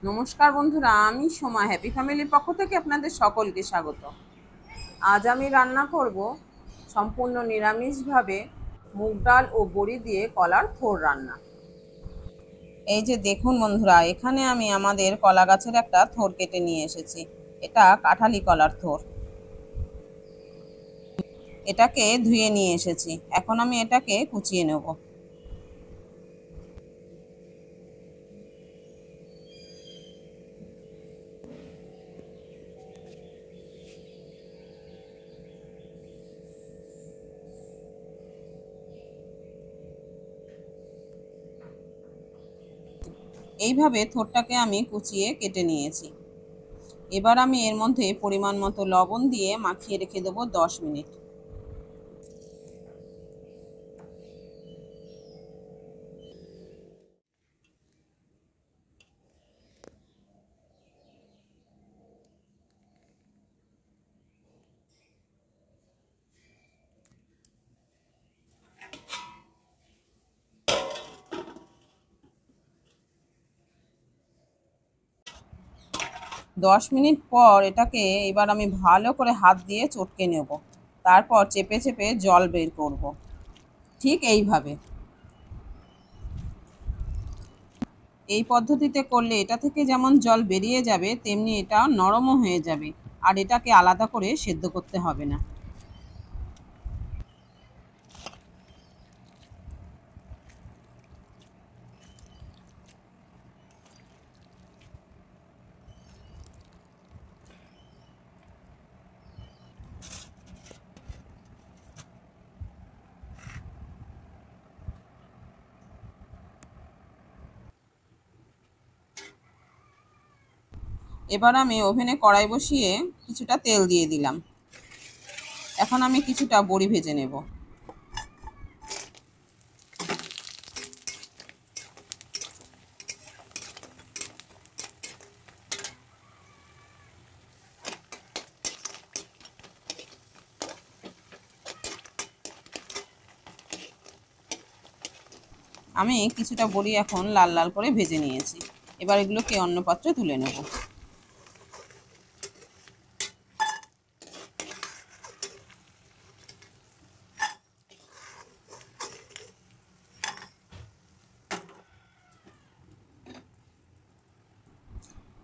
নমস্কার বন্ধুরা, আমি সোমা হ্যাপি ফ্যামিলির পক্ষ থেকে আপনাদের সকলকে স্বাগত। আজ আমি রান্না করব সম্পূর্ণ নিরামিষভাবে মুগ ডাল ও বড়ি দিয়ে কলার থোড় রান্না। এই যে দেখুন বন্ধুরা, এখানে আমি আমাদের কলা গাছের একটা থোড় কেটে নিয়ে এসেছি। এটা কাঁঠালি কলার থোড়। এটাকে ধুয়ে নিয়ে এসেছি। এখন আমি এটাকে কুচিয়ে নেব। এইভাবে থোড়টাকে আমি কুচিয়ে কেটে নিয়েছি। এবার আমি এর মধ্যে পরিমাণ মতো লবণ দিয়ে মাখিয়ে রেখে দেবো 10 মিনিট। দশ মিনিট পর এটাকে এবার আমি ভালো করে হাত দিয়ে চটকে নেব। তারপর চেপে চেপে জল বের করব। ঠিক এইভাবে। এই পদ্ধতিতে করলে এটা থেকে যেমন জল বেরিয়ে যাবে, তেমনি এটা নরমও হয়ে যাবে। আর এটাকে আলাদা করে সেদ্ধ করতে হবে না। এবার আমি ওভেনে কড়াই বসিয়ে কিছুটা তেল দিয়ে দিলাম। এখন আমি কিছুটা বড়ি ভেজে নেব। আমি কিছুটা বড়ি এখন লাল লাল করে ভেজে নিয়েছি। এবার এগুলোকে অন্য পাত্রে তুলে নেব।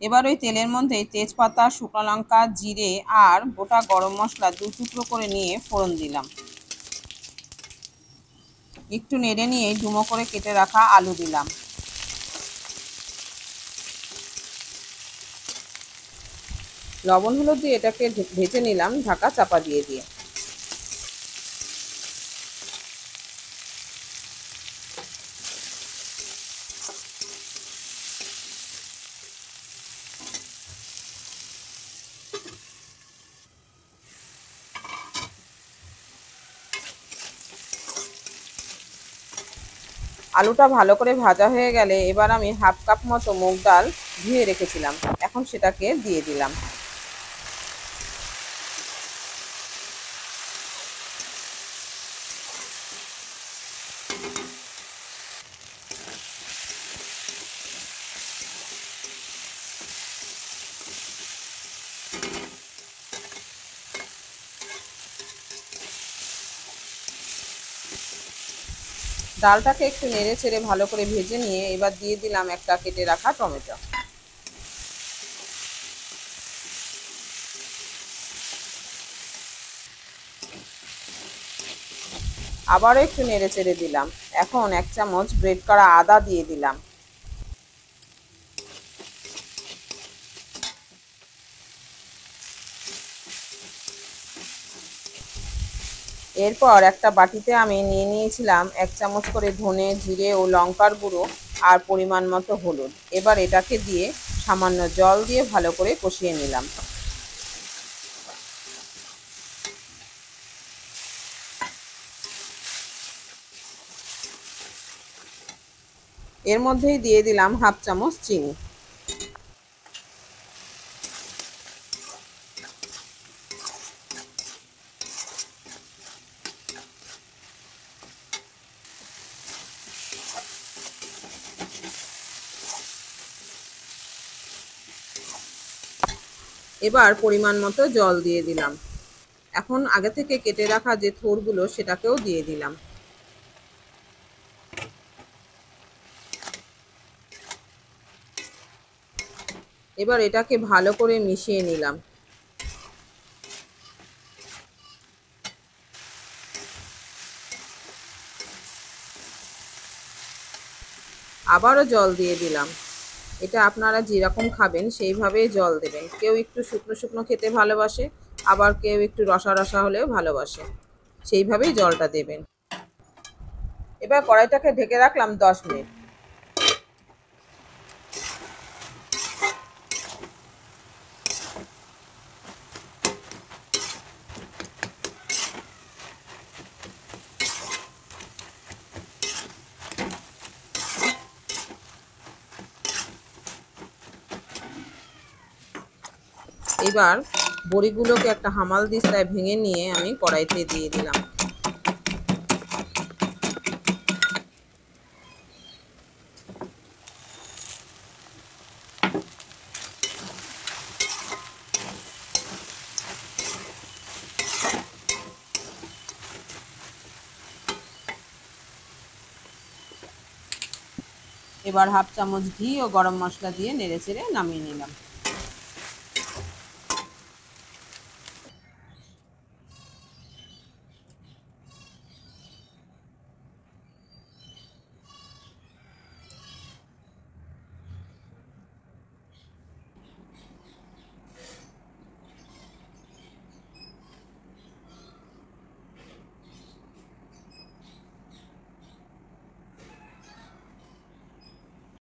এবার ওই তেলের মধ্যে তেজপাতা, শুকনো লঙ্কা, জিরে আর গোটা গরম মশলা 2 টুকরো করে নিয়ে ফোড়ন দিলাম। একটু নেড়ে নিয়ে ডুমো করে কেটে রাখা আলু দিলাম। লবণ হলুদ দিয়ে এটাকে ভেজে নিলাম ঢাকা চাপা দিয়ে দিয়ে। আলুটা ভালো করে ভাজা হয়ে গেলে এবার আমি হাফ কাপ মতো মুগ ডাল ধুয়ে রেখেছিলাম, এখন সেটাকে দিয়ে দিলাম। ডালটাকে একটু নেড়ে চেড়ে ভালো করে ভেজে নিয়ে এবার দিয়ে দিলাম একটা কেটে রাখা টমেটো। আবারও একটু নেড়ে চেড়ে দিলাম। এখন 1 চামচ গ্রেট করা আদা দিয়ে দিলাম। এরপর একটা বাটিতে আমি নিয়ে নিয়েছিলাম 1 চামচ করে ধনে, জিরে ও লঙ্কার গুঁড়ো আর পরিমাণ মতো হলুদ। এবার এটাকে দিয়ে সামান্য জল দিয়ে ভালো করে কষিয়ে নিলাম। এর মধ্যেই দিয়ে দিলাম হাফ চামচ চিনি। এবার পরিমাণ মতো জল দিয়ে দিলাম। এখন আগে থেকে কেটে রাখা যে থোড়গুলো সেটাকেও দিয়ে দিলাম। এবার এটাকে ভালো করে মিশিয়ে নিলাম। আবারও জল দিয়ে দিলাম। এটা আপনারা যেরকম খাবেন সেইভাবেই জল দেবেন। কেউ একটু শুকনো শুকনো খেতে ভালোবাসে, আবার কেউ একটু রসা রসা হলেও ভালোবাসে, সেইভাবেই জলটা দেবেন। এবার কড়াইটাকে ঢেকে রাখলাম 10 মিনিট। এবার বড়িগুলোকে একটা হামাল দিস্তায় ভেঙে নিয়ে আমি কড়াইতে দিয়ে দিলাম। এবার হাফ চামচ ঘি ও গরম মশলা দিয়ে নেড়েচেড়ে নামিয়ে নিলাম।